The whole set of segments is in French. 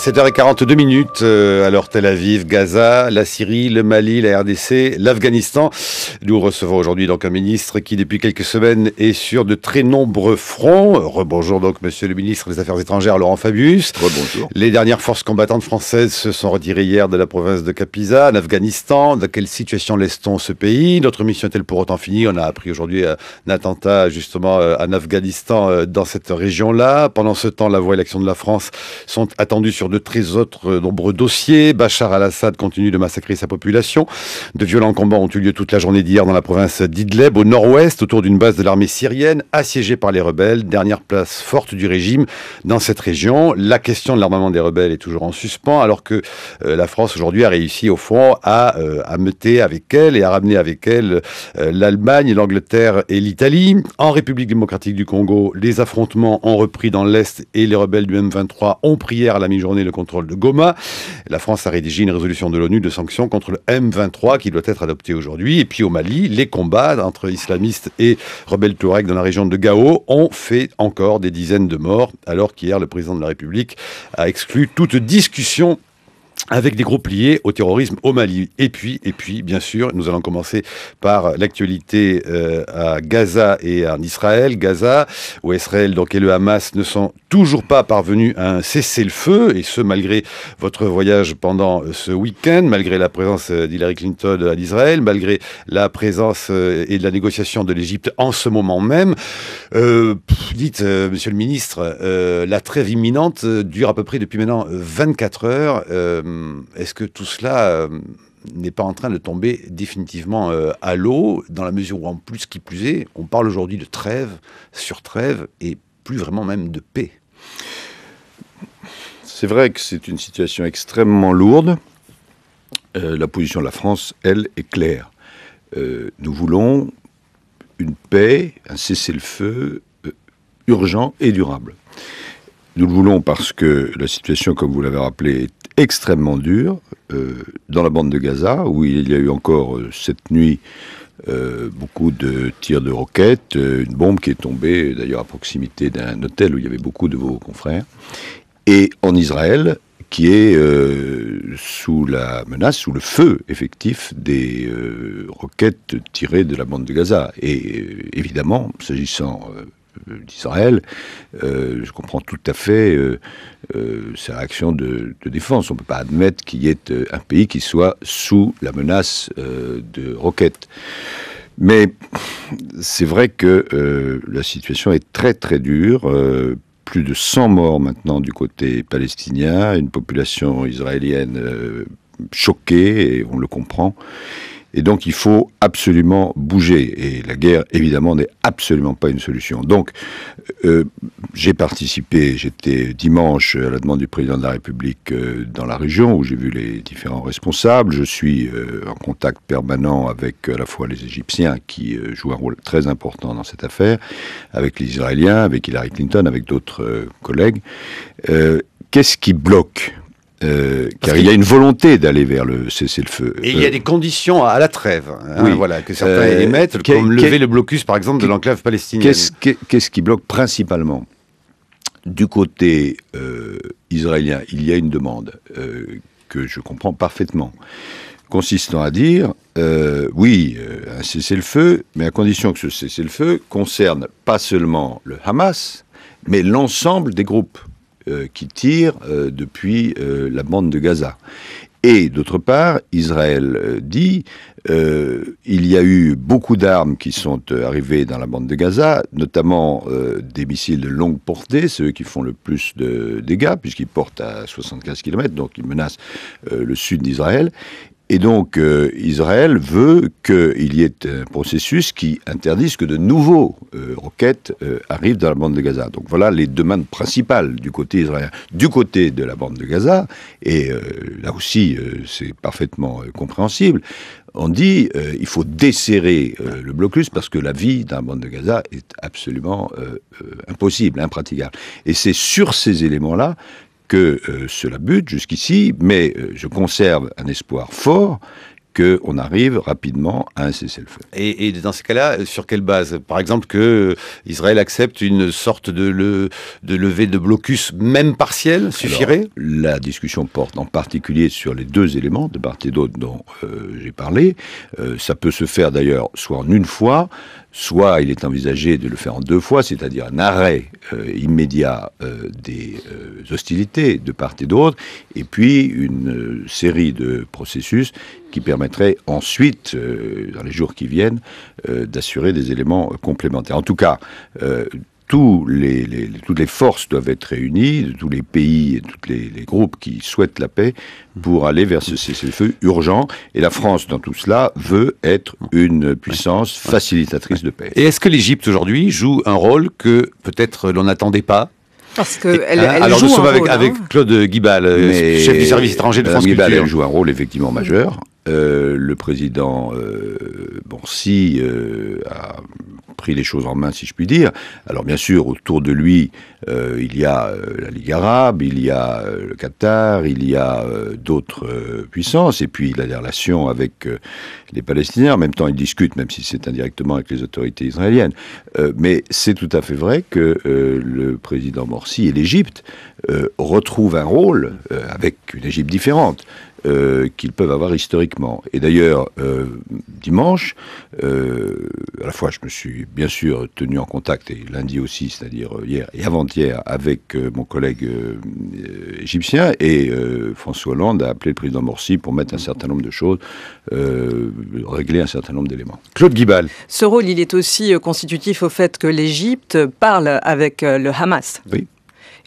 7h42, alors Tel Aviv, Gaza, la Syrie, le Mali, la RDC, l'Afghanistan. Nous recevons aujourd'hui donc un ministre qui depuis quelques semaines est sur de très nombreux fronts. Rebonjour donc monsieur le ministre des Affaires étrangères Laurent Fabius. Rebonjour. Les dernières forces combattantes françaises se sont retirées hier de la province de Kapisa, en Afghanistan. Dans quelle situation laisse-t-on ce pays? Notre mission est-elle pour autant finie? On a appris aujourd'hui un attentat justement en Afghanistan, dans cette région-là. Pendant ce temps, la voix et l'action de la France sont attendues sur de très autres nombreux dossiers. Bachar al-Assad continue de massacrer sa population. De violents combats ont eu lieu toute la journée d'hier dans la province d'Idleb, au nord-ouest, autour d'une base de l'armée syrienne, assiégée par les rebelles. Dernière place forte du régime dans cette région. La question de l'armement des rebelles est toujours en suspens, alors que la France aujourd'hui a réussi au fond à meuter avec elle et à ramener avec elle l'Allemagne, l'Angleterre et l'Italie. En République démocratique du Congo, les affrontements ont repris dans l'Est et les rebelles du M23 ont pris hier à la mi-journée le contrôle de Goma. La France a rédigé une résolution de l'ONU de sanctions contre le M23 qui doit être adoptée aujourd'hui. Et puis au Mali, les combats entre islamistes et rebelles touaregs dans la région de Gao ont fait encore des dizaines de morts, alors qu'hier le président de la République a exclu toute discussion avec des groupes liés au terrorisme au Mali. Et puis, bien sûr, nous allons commencer par l'actualité à Gaza et en Israël. Gaza, où Israël donc, et le Hamas ne sont toujours pas parvenus à un cessez-le-feu, et ce, malgré votre voyage pendant ce week-end, malgré la présence d'Hillary Clinton à Israël, malgré la présence et la négociation de l'Égypte en ce moment même. Dites, monsieur le ministre, la trêve imminente dure à peu près depuis maintenant 24 heures. Est-ce que tout cela n'est pas en train de tomber définitivement à l'eau, dans la mesure où, en plus, qui plus est, on parle aujourd'hui de trêve sur trêve et plus vraiment même de paix? C'est vrai que c'est une situation extrêmement lourde. La position de la France, elle, est claire. Nous voulons une paix, un cessez-le-feu urgent et durable. Nous le voulons parce que la situation, comme vous l'avez rappelé, est extrêmement dure dans la bande de Gaza, où il y a eu encore cette nuit beaucoup de tirs de roquettes, une bombe qui est tombée d'ailleurs à proximité d'un hôtel où il y avait beaucoup de vos confrères, et en Israël, qui est sous la menace, sous le feu effectif des roquettes tirées de la bande de Gaza. Et évidemment, s'agissant d'Israël, je comprends tout à fait sa réaction de défense. On ne peut pas admettre qu'il y ait un pays qui soit sous la menace de roquettes. Mais c'est vrai que la situation est très très dure. Plus de 100 morts maintenant du côté palestinien, une population israélienne choquée, et on le comprend. Et donc, il faut absolument bouger. Et la guerre, évidemment, n'est absolument pas une solution. Donc, j'ai participé, j'étais dimanche à la demande du président de la République dans la région, où j'ai vu les différents responsables. Je suis en contact permanent avec à la fois les Égyptiens, qui jouent un rôle très important dans cette affaire, avec les Israéliens, avec Hillary Clinton, avec d'autres collègues. Qu'est-ce qui bloque ? Car il y a une volonté d'aller vers le cessez-le-feu. Et il y a des conditions à la trêve, hein, oui. Voilà, que certains émettent, comme lever le blocus, par exemple, de l'enclave palestinienne. Qu'est-ce qui bloque principalement? Du côté israélien, il y a une demande que je comprends parfaitement, consistant à dire, oui, un cessez-le-feu, mais à condition que ce cessez-le-feu concerne pas seulement le Hamas, mais l'ensemble des groupes qui tirent depuis la bande de Gaza. Et d'autre part, Israël dit il y a eu beaucoup d'armes qui sont arrivées dans la bande de Gaza, notamment des missiles de longue portée, ceux qui font le plus de dégâts, puisqu'ils portent à 75 km, donc ils menacent le sud d'Israël. Et donc, Israël veut qu'il y ait un processus qui interdise que de nouveaux roquettes arrivent dans la bande de Gaza. Donc voilà les demandes principales du côté israélien. Du côté de la bande de Gaza, et là aussi c'est parfaitement compréhensible, on dit il faut desserrer le blocus parce que la vie dans la bande de Gaza est absolument impossible, impraticable. Et c'est sur ces éléments-là que cela bute jusqu'ici, mais je conserve un espoir fort qu'on arrive rapidement à un cessez-le-feu. Et dans ces cas-là, sur quelle base? Par exemple, que Israël accepte une sorte de levée de blocus, même partielle, suffirait? Alors, la discussion porte en particulier sur les deux éléments, de part et d'autre, dont j'ai parlé. Ça peut se faire d'ailleurs soit en une fois, soit il est envisagé de le faire en deux fois, c'est-à-dire un arrêt immédiat des hostilités de part et d'autre, et puis une série de processus qui permettrait ensuite, dans les jours qui viennent, d'assurer des éléments complémentaires. En tout cas, toutes les forces doivent être réunies, de tous les pays et tous les groupes qui souhaitent la paix, pour aller vers ce cessez-le-feu urgent. Et la France, dans tout cela, veut être une puissance facilitatrice de paix. Et est-ce que l'Égypte, aujourd'hui, joue un rôle que peut-être l'on n'attendait pas? Parce qu'elle alors joue nous sommes un rôle, avec Claude Guibal, chef du service étranger de France Culture. Guibal, elle joue un rôle effectivement majeur. Le président Morsi a pris les choses en main, si je puis dire. Alors bien sûr, autour de lui, il y a la Ligue arabe, il y a le Qatar, il y a d'autres puissances, et puis il a des relations avec les Palestiniens. En même temps, il discute, même si c'est indirectement, avec les autorités israéliennes. Mais c'est tout à fait vrai que le président Morsi et l'Égypte retrouvent un rôle, avec une Égypte différente, qu'ils peuvent avoir historiquement. Et d'ailleurs, dimanche, à la fois je me suis bien sûr tenu en contact, et lundi aussi, c'est-à-dire hier et avant-hier, avec mon collègue égyptien, et François Hollande a appelé le président Morsi pour mettre un certain nombre de choses, régler un certain nombre d'éléments. Claude Guibal. Ce rôle, il est aussi constitutif au fait que l'Égypte parle avec le Hamas. Oui.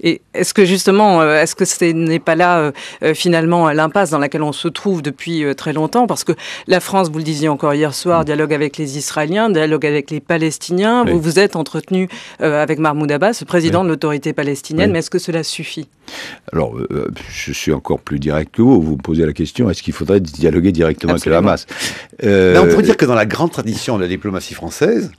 Et est-ce que justement, est-ce que ce n'est pas là finalement l'impasse dans laquelle on se trouve depuis très longtemps? Parce que la France, vous le disiez encore hier soir, dialogue avec les Israéliens, dialogue avec les Palestiniens. Oui. Vous vous êtes entretenu avec Mahmoud Abbas, le président de l'autorité palestinienne. Mais est-ce que cela suffit? Alors, je suis encore plus direct que vous. Vous me posez la question, est-ce qu'il faudrait dialoguer directement Absolument. avec le Hamas? Là, on pourrait dire que dans la grande tradition de la diplomatie française,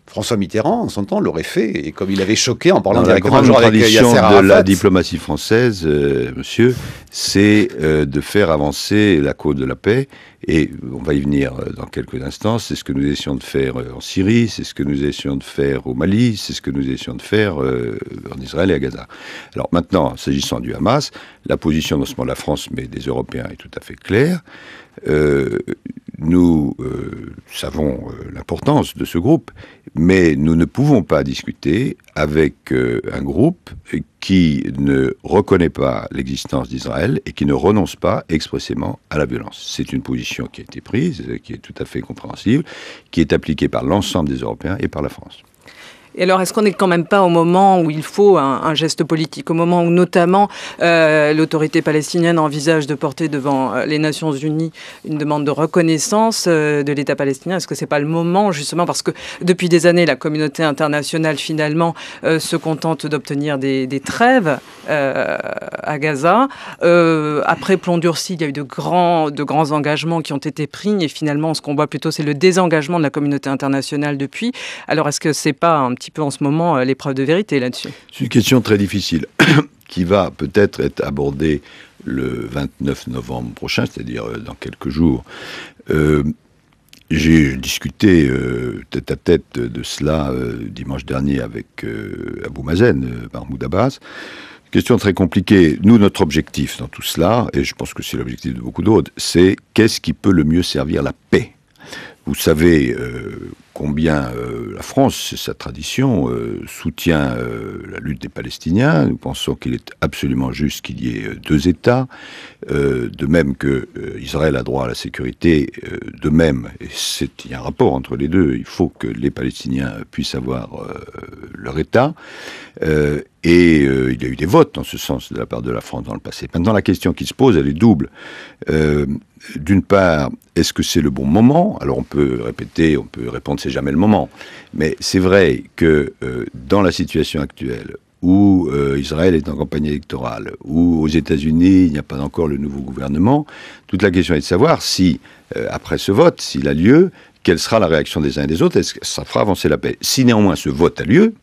François Mitterrand, en son temps, l'aurait fait, et comme il avait choqué en parlant directement avec Yasser Arafat. La grande tradition de la diplomatie française, monsieur, c'est de faire avancer la cause de la paix, et on va y venir dans quelques instants. C'est ce que nous essayons de faire en Syrie, c'est ce que nous essayons de faire au Mali, c'est ce que nous essayons de faire en Israël et à Gaza. Alors maintenant, s'agissant du Hamas, la position non seulement de la France, mais des Européens est tout à fait claire. Nous savons l'importance de ce groupe, mais nous ne pouvons pas discuter avec un groupe qui ne reconnaît pas l'existence d'Israël et qui ne renonce pas expressément à la violence. C'est une position qui a été prise, qui est tout à fait compréhensible, qui est appliquée par l'ensemble des Européens et par la France. Et alors, est-ce qu'on n'est quand même pas au moment où il faut un geste politique, au moment où notamment l'autorité palestinienne envisage de porter devant les Nations Unies une demande de reconnaissance de l'État palestinien? Est-ce que c'est pas le moment, justement, parce que depuis des années, la communauté internationale, finalement, se contente d'obtenir des trêves à Gaza. Après plomb durci, il y a eu de grands engagements qui ont été pris, et finalement, ce qu'on voit plutôt, c'est le désengagement de la communauté internationale depuis. Alors, est-ce que c'est pas un petit peu en ce moment l'épreuve de vérité là-dessus? C'est une question très difficile qui va peut-être être abordée le 29 novembre prochain, c'est-à-dire dans quelques jours. J'ai discuté tête à tête de cela dimanche dernier avec Abou Mazen, Mahmoud Abbas. Question très compliquée. Nous, notre objectif dans tout cela, et je pense que c'est l'objectif de beaucoup d'autres, c'est qu'est-ce qui peut le mieux servir la paix? Vous savez combien la France, c'est sa tradition, soutient la lutte des Palestiniens. Nous pensons qu'il est absolument juste qu'il y ait deux États, de même que Israël a droit à la sécurité, de même, et il y a un rapport entre les deux, il faut que les Palestiniens puissent avoir leur État. Et il y a eu des votes en ce sens de la part de la France dans le passé. Maintenant, la question qui se pose, elle est double. D'une part, est-ce que c'est le bon moment? Alors on peut répondre c'est jamais le moment. Mais c'est vrai que dans la situation actuelle, où Israël est en campagne électorale, où aux États-Unis il n'y a pas encore le nouveau gouvernement, toute la question est de savoir si, après ce vote, s'il a lieu, quelle sera la réaction des uns et des autres? Est-ce que ça fera avancer la paix? Si néanmoins ce vote a lieu,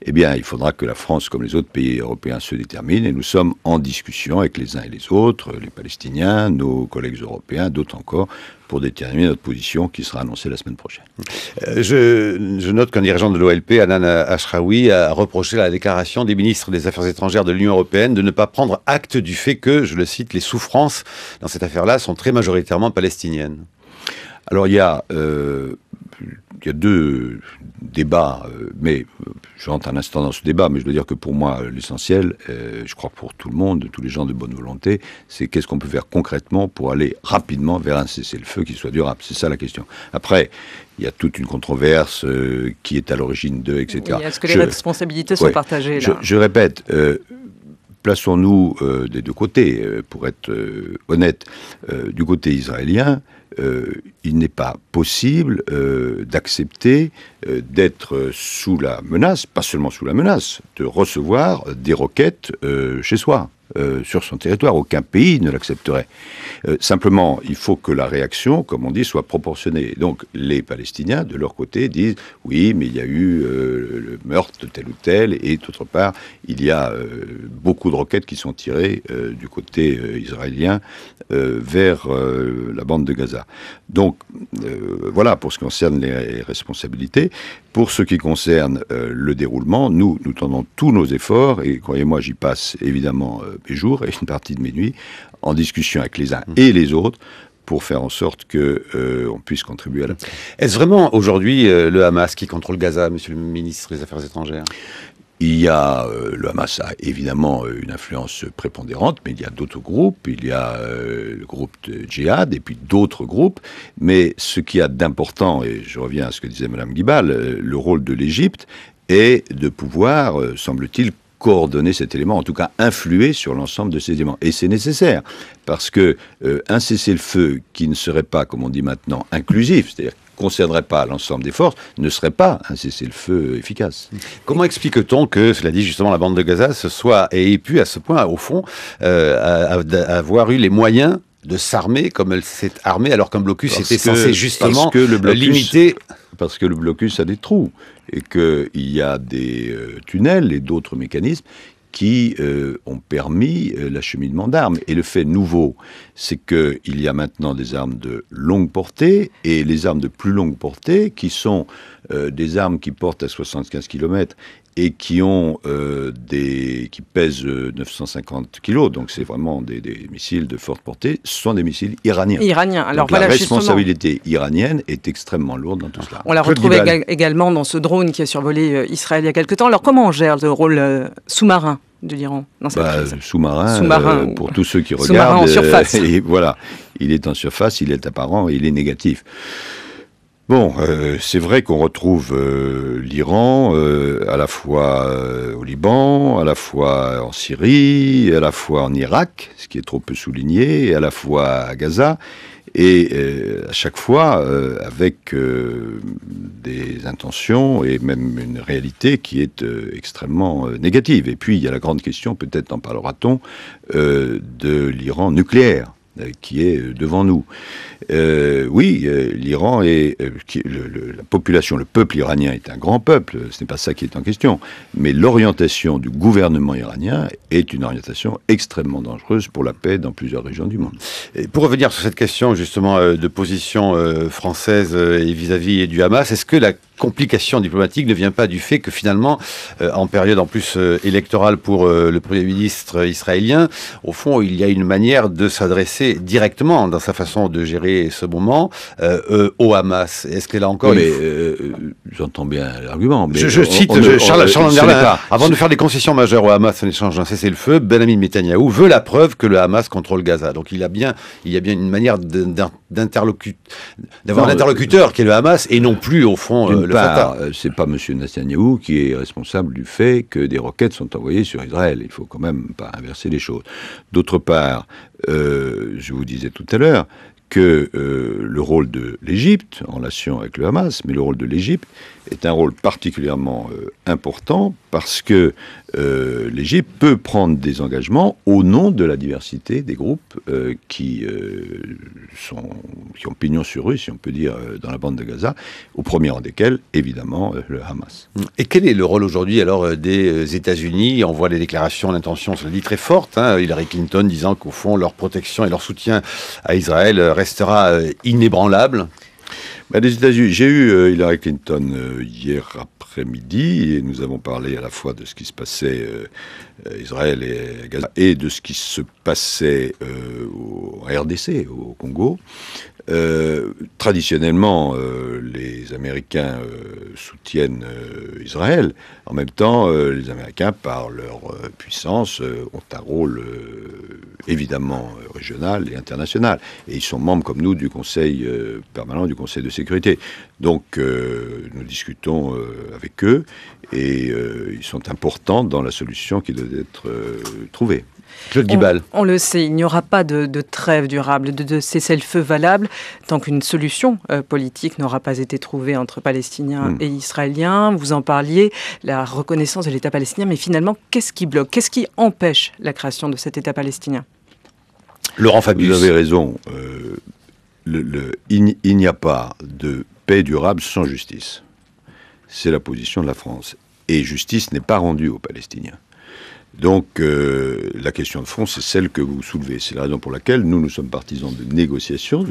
eh bien, il faudra que la France, comme les autres pays européens, se déterminent. Et nous sommes en discussion avec les uns et les autres, les Palestiniens, nos collègues européens, d'autres encore, pour déterminer notre position qui sera annoncée la semaine prochaine. Je note qu'un dirigeant de l'OLP, Hanan Ashraoui, a reproché à la déclaration des ministres des Affaires étrangères de l'Union européenne de ne pas prendre acte du fait que, je le cite, les souffrances dans cette affaire-là sont très majoritairement palestiniennes. Alors il y a deux débats, mais je rentre un instant dans ce débat, mais je dois dire que pour moi, l'essentiel, je crois pour tout le monde, tous les gens de bonne volonté, c'est qu'est-ce qu'on peut faire concrètement pour aller rapidement vers un cessez-le-feu qui soit durable. C'est ça la question. Après, il y a toute une controverse qui est à l'origine de, etc. Oui, est-ce que les responsabilités sont partagées là ? Je répète, plaçons-nous des deux côtés, pour être honnête. Du côté israélien, il n'est pas possible d'accepter d'être sous la menace, pas seulement sous la menace, de recevoir des roquettes chez soi, sur son territoire. Aucun pays ne l'accepterait. Simplement, il faut que la réaction, comme on dit, soit proportionnée. Donc, les Palestiniens, de leur côté, disent « Oui, mais il y a eu le meurtre de tel ou tel, et d'autre part, il y a beaucoup de roquettes qui sont tirées du côté israélien vers la bande de Gaza. » Donc, voilà pour ce qui concerne les responsabilités. Pour ce qui concerne le déroulement, nous tendons tous nos efforts, et croyez-moi, j'y passe évidemment mes jours et une partie de mes nuits, en discussion avec les uns et les autres, pour faire en sorte qu'on puisse contribuer à la paix. Est-ce vraiment aujourd'hui le Hamas qui contrôle Gaza, monsieur le ministre des Affaires étrangères ? Il y a, le Hamas a évidemment une influence prépondérante, mais il y a d'autres groupes, il y a le groupe de Djihad et puis d'autres groupes, mais ce qu'il y a d'important, et je reviens à ce que disait Mme Guibal, le rôle de l'Égypte est de pouvoir, semble-t-il, coordonner cet élément, en tout cas influer sur l'ensemble de ces éléments. Et c'est nécessaire, parce que un cessez-le-feu qui ne serait pas, comme on dit maintenant, inclusif, c'est-à-dire concernerait pas l'ensemble des forces, ne serait pas un cessez-le-feu efficace. Comment explique-t-on que, cela dit justement, la bande de Gaza ait pu à ce point, au fond, avoir eu les moyens de s'armer comme elle s'est armée, alors qu'un blocus était censé justement limiter... Parce que le blocus a des trous, et qu'il y a des tunnels et d'autres mécanismes qui ont permis l'acheminement d'armes. Et le fait nouveau, c'est qu'il y a maintenant des armes de longue portée, et les armes de plus longue portée, qui sont des armes qui portent à 75 km et qui qui pèsent 950 kilos, donc c'est vraiment des missiles de forte portée, ce sont des missiles iraniens. Alors donc la responsabilité iranienne est extrêmement lourde dans tout cela. On l'a retrouvé également dans ce drone qui a survolé Israël il y a quelque temps. Alors comment on gère le rôle sous-marin de l'Iran dans cette crise ? Sous-marin, pour tous ceux qui regardent. En surface. Et voilà, il est en surface, il est apparent, et il est négatif. Bon, c'est vrai qu'on retrouve l'Iran à la fois au Liban, à la fois en Syrie, à la fois en Irak, ce qui est trop peu souligné, et à la fois à Gaza, et à chaque fois avec des intentions et même une réalité qui est extrêmement négative. Et puis il y a la grande question, peut-être en parlera-t-on, de l'Iran nucléaire, qui est devant nous. Oui, l'Iran la population, le peuple iranien est un grand peuple, ce n'est pas ça qui est en question, mais l'orientation du gouvernement iranien est une orientation extrêmement dangereuse pour la paix dans plusieurs régions du monde. Et pour revenir sur cette question justement de position française et vis-à-vis du Hamas, est-ce que la complication diplomatique ne vient pas du fait que finalement, en période en plus électorale pour le Premier ministre israélien, au fond, il y a une manière de s'adresser directement dans sa façon de gérer ce moment au Hamas. Est-ce que là encore... j'entends bien l'argument. Mais je cite Charles Anderlin. Avant de faire des concessions majeures au Hamas en échange d'un cessez-le-feu, Benjamin Netanyahou veut la preuve que le Hamas contrôle Gaza. Donc il y a bien une manière d'avoir un interlocuteur qui est le Hamas et non plus au fond le Fatah. C'est pas M. Netanyahou qui est responsable du fait que des roquettes sont envoyées sur Israël. Il faut quand même pas inverser les choses. D'autre part, je vous disais tout à l'heure que le rôle de l'Égypte, en relation avec le Hamas, mais le rôle de l'Égypte est un rôle particulièrement important parce que l'Égypte peut prendre des engagements au nom de la diversité des groupes qui ont pignon sur rue, si on peut dire, dans la bande de Gaza, au premier rang desquels, évidemment, le Hamas. Et quel est le rôle aujourd'hui alors des États-Unis? On voit les déclarations d'intention, cela dit, très fortes. Hillary Clinton disant qu'au fond, leur protection et leur soutien à Israël restera inébranlable. Les États-Unis, j'ai eu Hillary Clinton hier après-midi et nous avons parlé à la fois de ce qui se passait à Israël et à Gaza et de ce qui se passait en RDC, au Congo. Traditionnellement, les Américains soutiennent Israël. En même temps, les Américains, par leur puissance, ont un rôle évidemment régional et international. Et ils sont membres, comme nous, du Conseil permanent, du Conseil de sécurité. Donc, nous discutons avec eux et ils sont importants dans la solution qui doit être trouvée. Claude Guibal. On le sait, il n'y aura pas de trêve durable, de cessez-le-feu valable, tant qu'une solution politique n'aura pas été trouvée entre Palestiniens et Israéliens. Vous en parliez, la reconnaissance de l'État palestinien, mais finalement, qu'est-ce qui bloque? Qu'est-ce qui empêche la création de cet État palestinien? Laurent Fabius. Vous avez raison. Il n'y a pas de paix durable sans justice. C'est la position de la France. Et justice n'est pas rendue aux Palestiniens. Donc, la question de fond, c'est celle que vous soulevez. C'est la raison pour laquelle nous sommes partisans de négociations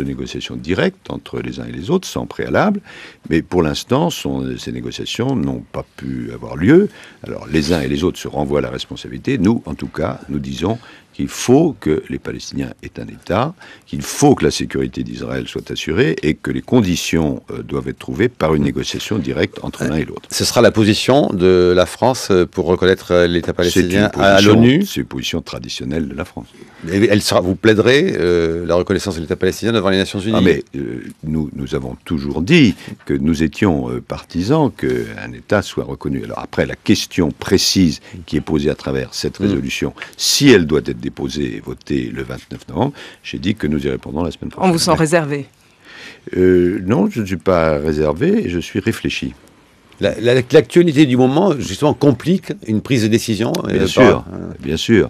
directes entre les uns et les autres, sans préalable. Mais pour l'instant, ces négociations n'ont pas pu avoir lieu. Alors, les uns et les autres se renvoient à la responsabilité. Nous, en tout cas, nous disons qu'il faut que les Palestiniens aient un État, qu'il faut que la sécurité d'Israël soit assurée et que les conditions doivent être trouvées par une négociation directe entre l'un et l'autre. Ce sera la position de la France pour reconnaître l'État palestinien à l'ONU? C'est une position traditionnelle de la France. Et vous plaiderez la reconnaissance de l'État palestinien devant les Nations Unies? Nous avons toujours dit que nous étions partisans qu'un État soit reconnu. Alors après, la question précise qui est posée à travers cette résolution, si elle doit être déposée et votée le 29 novembre, j'ai dit que nous y répondrons la semaine prochaine. On vous sent réservé? Non, je ne suis pas réservé, je suis réfléchi. L'actualité du moment, justement, complique une prise de décision. Bien sûr.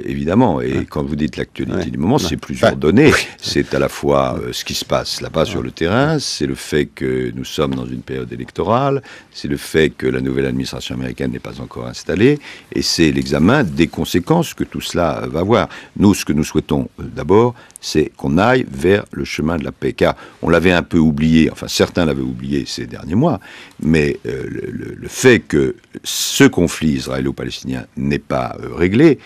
Évidemment, et quand vous dites l'actualité du moment, c'est plusieurs données. C'est à la fois ce qui se passe là-bas sur le terrain, c'est le fait que nous sommes dans une période électorale, c'est le fait que la nouvelle administration américaine n'est pas encore installée, et c'est l'examen des conséquences que tout cela va avoir. Nous, ce que nous souhaitons d'abord, c'est qu'on aille vers le chemin de la paix, car on l'avait un peu oublié, enfin certains l'avaient oublié ces derniers mois, mais le fait que ce conflit israélo-palestinien n'est pas réglé,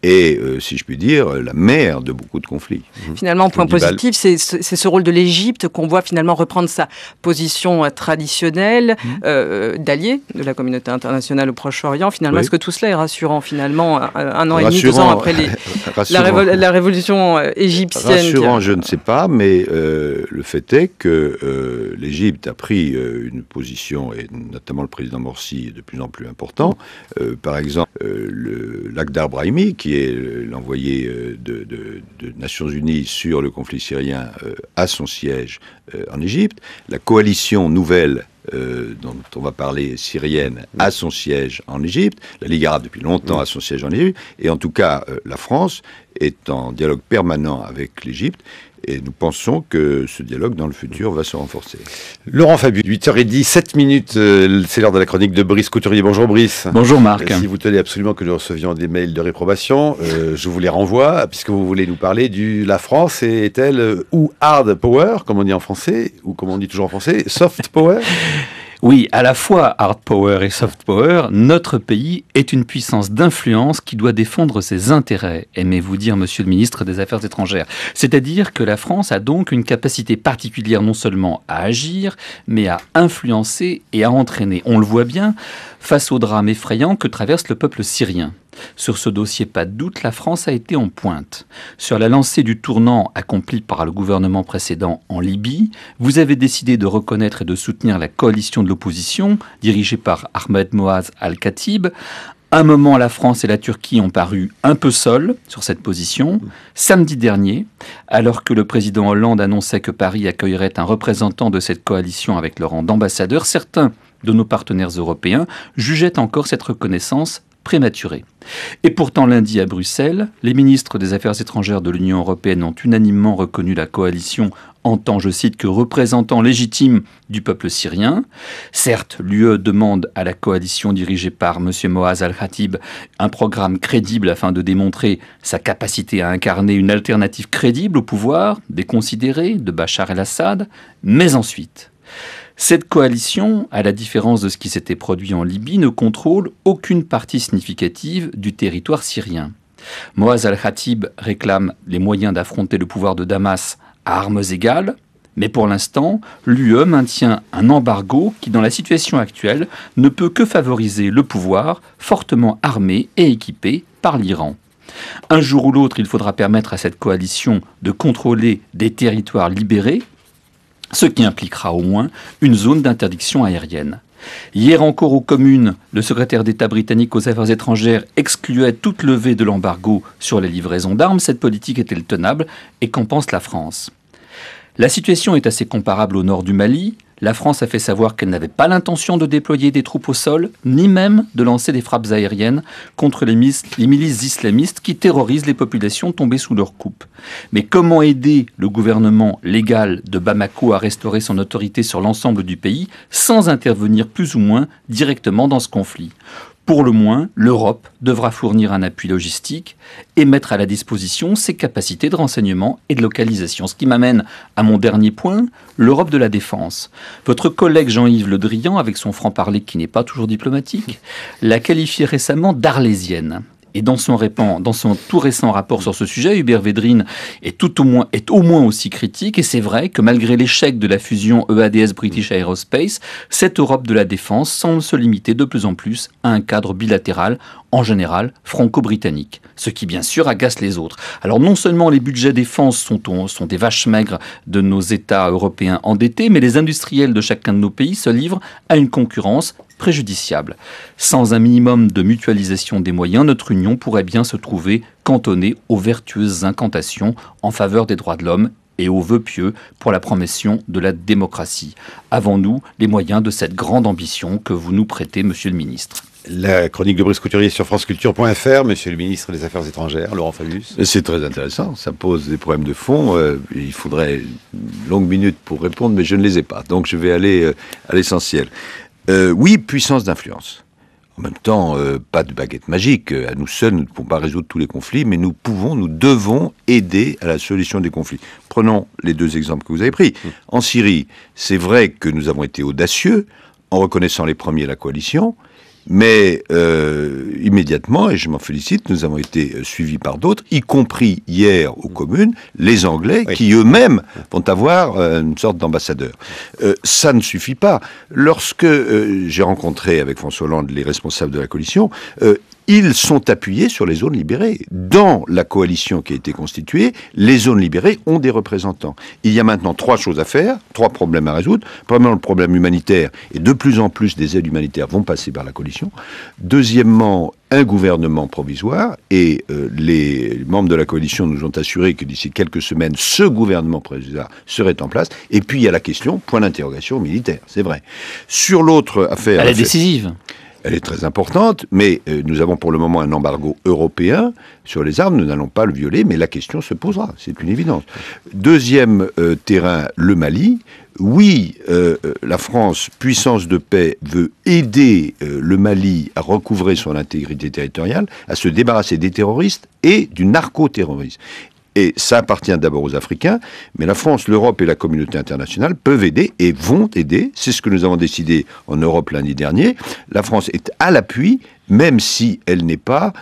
et, si je puis dire, la mère de beaucoup de conflits. Finalement, point positif, c'est ce rôle de l'Égypte qu'on voit finalement reprendre sa position traditionnelle d'allié de la communauté internationale au Proche-Orient. Finalement, est-ce que tout cela est rassurant, finalement, un an et demi, 2 ans après la révolution égyptienne? Rassurant, je ne sais pas, mais le fait est que l'Égypte a pris une position, et notamment le président Morsi, de plus en plus important. Par exemple, Lakhdar Brahimi, qui est l'envoyé de Nations Unies sur le conflit syrien, à son siège en Égypte. La coalition nouvelle dont on va parler, syrienne, à son siège en Égypte. La Ligue arabe, depuis longtemps, a son siège en Égypte. Et en tout cas, la France est en dialogue permanent avec l'Égypte. Et nous pensons que ce dialogue, dans le futur, va se renforcer. Laurent Fabius, 8h10, 7 minutes, c'est l'heure de la chronique de Brice Couturier. Bonjour Brice. Bonjour Marc. Si vous tenez absolument que nous recevions des mails de réprobation, je vous les renvoie, puisque vous voulez nous parler de la France est-elle ou hard power, comme on dit en français, ou comme on dit toujours en français, soft power? Oui, à la fois hard power et soft power, notre pays est une puissance d'influence qui doit défendre ses intérêts, aimez-vous dire, monsieur le ministre des Affaires étrangères. C'est-à-dire que la France a donc une capacité particulière non seulement à agir, mais à influencer et à entraîner. On le voit bien face au drame effrayant que traverse le peuple syrien. Sur ce dossier, pas de doute, la France a été en pointe. Sur la lancée du tournant accompli par le gouvernement précédent en Libye, vous avez décidé de reconnaître et de soutenir la coalition de l'opposition, dirigée par Ahmed Moaz Al-Khatib, Un moment, la France et la Turquie ont paru un peu seuls sur cette position. Samedi dernier, alors que le président Hollande annonçait que Paris accueillerait un représentant de cette coalition avec le rang d'ambassadeur, certains de nos partenaires européens jugeaient encore cette reconnaissance prématurée. Et pourtant, lundi à Bruxelles, les ministres des Affaires étrangères de l'Union européenne ont unanimement reconnu la coalition en tant, je cite, que représentant légitime du peuple syrien. Certes, l'UE demande à la coalition dirigée par M. Moaz al-Khatib un programme crédible afin de démontrer sa capacité à incarner une alternative crédible au pouvoir déconsidéré de Bachar el-Assad. Mais ensuite, cette coalition, à la différence de ce qui s'était produit en Libye, ne contrôle aucune partie significative du territoire syrien. Moaz al-Khatib réclame les moyens d'affronter le pouvoir de Damas à armes égales, mais pour l'instant, l'UE maintient un embargo qui, dans la situation actuelle, ne peut que favoriser le pouvoir fortement armé et équipé par l'Iran. Un jour ou l'autre, il faudra permettre à cette coalition de contrôler des territoires libérés, ce qui impliquera au moins une zone d'interdiction aérienne. Hier encore aux communes, le secrétaire d'État britannique aux Affaires étrangères excluait toute levée de l'embargo sur les livraisons d'armes. Cette politique est-elle tenable et qu'en pense la France ? La situation est assez comparable au nord du Mali. La France a fait savoir qu'elle n'avait pas l'intention de déployer des troupes au sol, ni même de lancer des frappes aériennes contre les milices islamistes qui terrorisent les populations tombées sous leur coupe. Mais comment aider le gouvernement légal de Bamako à restaurer son autorité sur l'ensemble du pays sans intervenir plus ou moins directement dans ce conflit ? Pour le moins, l'Europe devra fournir un appui logistique et mettre à la disposition ses capacités de renseignement et de localisation. Ce qui m'amène à mon dernier point, l'Europe de la défense. Votre collègue Jean-Yves Le Drian, avec son franc-parler qui n'est pas toujours diplomatique, l'a qualifié récemment d'arlésienne. Et dans son tout récent rapport sur ce sujet, Hubert Védrine est au moins aussi critique. Et c'est vrai que malgré l'échec de la fusion EADS British Aerospace, cette Europe de la défense semble se limiter de plus en plus à un cadre bilatéral, en général franco-britannique. Ce qui, bien sûr, agace les autres. Alors non seulement les budgets défense sont des vaches maigres de nos États européens endettés, mais les industriels de chacun de nos pays se livrent à une concurrence préjudiciable. Sans un minimum de mutualisation des moyens, notre Union pourrait bien se trouver cantonnée aux vertueuses incantations en faveur des droits de l'homme et aux vœux pieux pour la promotion de la démocratie. Avons-nous les moyens de cette grande ambition que vous nous prêtez, Monsieur le Ministre ? La chronique de Brice Couturier sur franceculture.fr, Monsieur le Ministre des Affaires étrangères, Laurent Fabius. C'est très intéressant, ça pose des problèmes de fond. Il faudrait une longue minute pour répondre, mais je ne les ai pas. Donc je vais aller à l'essentiel. Oui, puissance d'influence. En même temps, pas de baguette magique. À nous seuls, nous ne pouvons pas résoudre tous les conflits, mais nous devons aider à la solution des conflits. Prenons les deux exemples que vous avez pris. En Syrie, c'est vrai que nous avons été audacieux en reconnaissant les premiers la coalition, mais immédiatement, et je m'en félicite, nous avons été suivis par d'autres, y compris hier aux communes, les Anglais, qui eux-mêmes vont avoir une sorte d'ambassadeur. Ça ne suffit pas. Lorsque j'ai rencontré avec François Hollande les responsables de la coalition, ils sont appuyés sur les zones libérées. Dans la coalition qui a été constituée, les zones libérées ont des représentants. Il y a maintenant 3 choses à faire, 3 problèmes à résoudre. Premièrement, le problème humanitaire, et de plus en plus des aides humanitaires vont passer par la coalition. Deuxièmement, un gouvernement provisoire, et les membres de la coalition nous ont assuré que d'ici quelques semaines, ce gouvernement provisoire serait en place. Et puis il y a la question, point d'interrogation, militaire, c'est vrai. Sur l'autre affaire... Elle est décisive. Elle est très importante, mais nous avons pour le moment un embargo européen sur les armes. Nous n'allons pas le violer, mais la question se posera, c'est une évidence. Deuxième terrain, le Mali. Oui, la France, puissance de paix, veut aider le Mali à recouvrer son intégrité territoriale, à se débarrasser des terroristes et du narcoterrorisme. Et ça appartient d'abord aux Africains, mais la France, l'Europe et la communauté internationale peuvent aider et vont aider. C'est ce que nous avons décidé en Europe lundi dernier. La France est à l'appui, même si elle n'est pas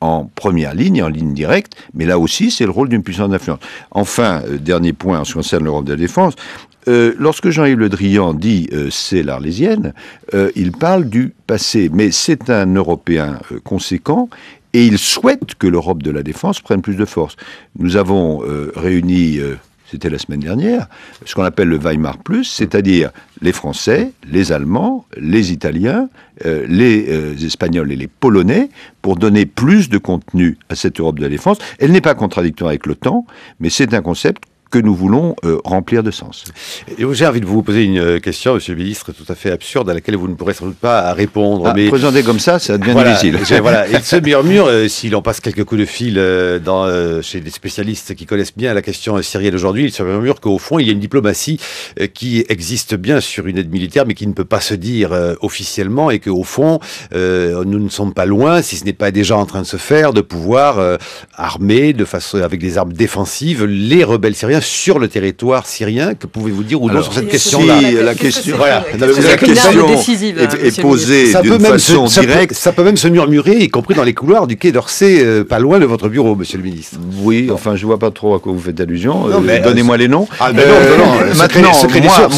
en première ligne, en ligne directe, mais là aussi, c'est le rôle d'une puissance d'influence. Enfin, dernier point en ce qui concerne l'Europe de la défense, lorsque Jean-Yves Le Drian dit c'est l'Arlésienne, il parle du passé, mais c'est un Européen conséquent. Et il souhaite que l'Europe de la défense prenne plus de force. Nous avons réuni c'était la semaine dernière, ce qu'on appelle le Weimar Plus, c'est-à-dire les Français, les Allemands, les Italiens, les Espagnols et les Polonais, pour donner plus de contenu à cette Europe de la défense. Elle n'est pas contradictoire avec l'OTAN, mais c'est un concept que nous voulons remplir de sens. Et j'ai envie de vous poser une question, Monsieur le Ministre, tout à fait absurde, à laquelle vous ne pourrez sans doute pas répondre. Mais présenté comme ça devient difficile. Voilà. Il se murmure, s'il en passe quelques coups de fil chez des spécialistes qui connaissent bien la question syrienne aujourd'hui, il se murmure qu'au fond, il y a une diplomatie qui existe bien sur une aide militaire, mais qui ne peut pas se dire officiellement, et qu'au fond, nous ne sommes pas loin, si ce n'est pas déjà en train de se faire, de pouvoir armer avec des armes défensives les rebelles syriens sur le territoire syrien. Que pouvez-vous dire ou non sur cette question-là? Si la question décisive, est posée d'une façon directe. Ça peut même se murmurer, y compris dans les couloirs du Quai d'Orsay, pas loin de votre bureau, Monsieur le Ministre. Oui, enfin, je vois pas trop à quoi vous faites allusion. Donnez-moi les noms. Maintenant,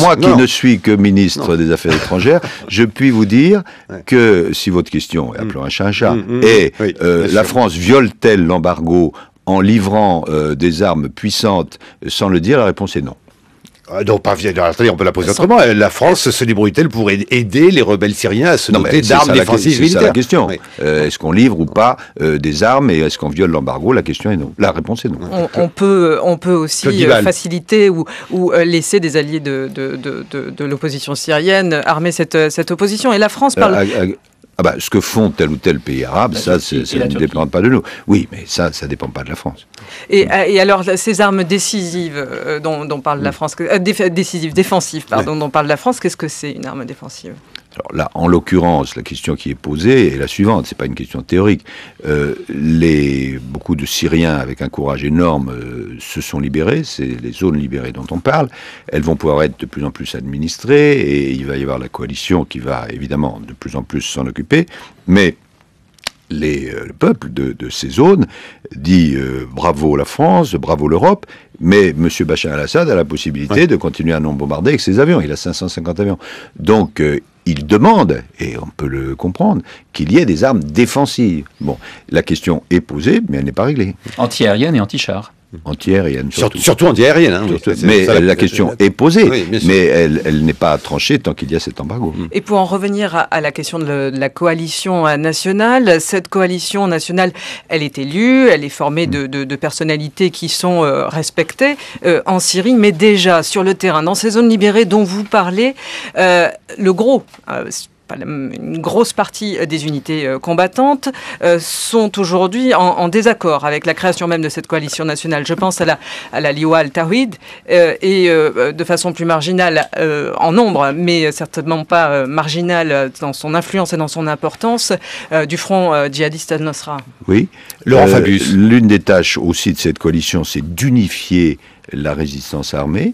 moi qui ne suis que ministre des Affaires étrangères, je puis vous dire que si votre question, appelons un chat un chat, est la France viole-t-elle l'embargo en livrant des armes puissantes sans le dire, la réponse est non. Non, pas bien. On peut la poser autrement. La France se débrouille-t-elle pour aider les rebelles syriens à se doter d'armes défensives militaires? C'est ça la question. Oui. Est-ce qu'on livre ou pas des armes et est-ce qu'on viole l'embargo? La question est non. La réponse est non. On peut aussi faciliter ou laisser des alliés de l'opposition syrienne armer cette opposition. Et la France parle... ce que font tel ou tel pays arabe, ça ne dépend pas de nous. Oui, mais ça ne dépend pas de la France. Et alors, ces armes décisives dont parle la France, défensives, dont parle la France, qu'est-ce que c'est une arme défensive? Alors là, en l'occurrence, la question qui est posée est la suivante, c'est pas une question théorique. Beaucoup de Syriens avec un courage énorme se sont libérés, c'est les zones libérées dont on parle. Elles vont pouvoir être de plus en plus administrées et il va y avoir la coalition qui va évidemment de plus en plus s'en occuper. Mais le peuple de ces zones dit bravo la France, bravo l'Europe, mais M. Bachar el-Assad a la possibilité de continuer à nous bombarder avec ses avions. Il a 550 avions. Donc, il demande, et on peut le comprendre, qu'il y ait des armes défensives. Bon, la question est posée, mais elle n'est pas réglée. Anti-aérienne et anti-char. Anti-aérienne, surtout anti-aérienne. Hein, mais la question est posée, mais elle n'est pas tranchée tant qu'il y a cet embargo. Et pour en revenir à la question de la coalition nationale, cette coalition nationale, elle est élue, elle est formée de personnalités qui sont respectées en Syrie, mais déjà sur le terrain, dans ces zones libérées dont vous parlez, une grosse partie des unités combattantes sont aujourd'hui en désaccord avec la création même de cette coalition nationale. Je pense à la Liwa al-Tawhid et de façon plus marginale en nombre, mais certainement pas marginale dans son influence et dans son importance, du front djihadiste al-Nusra. Oui, l'une des tâches aussi de cette coalition, c'est d'unifier la résistance armée.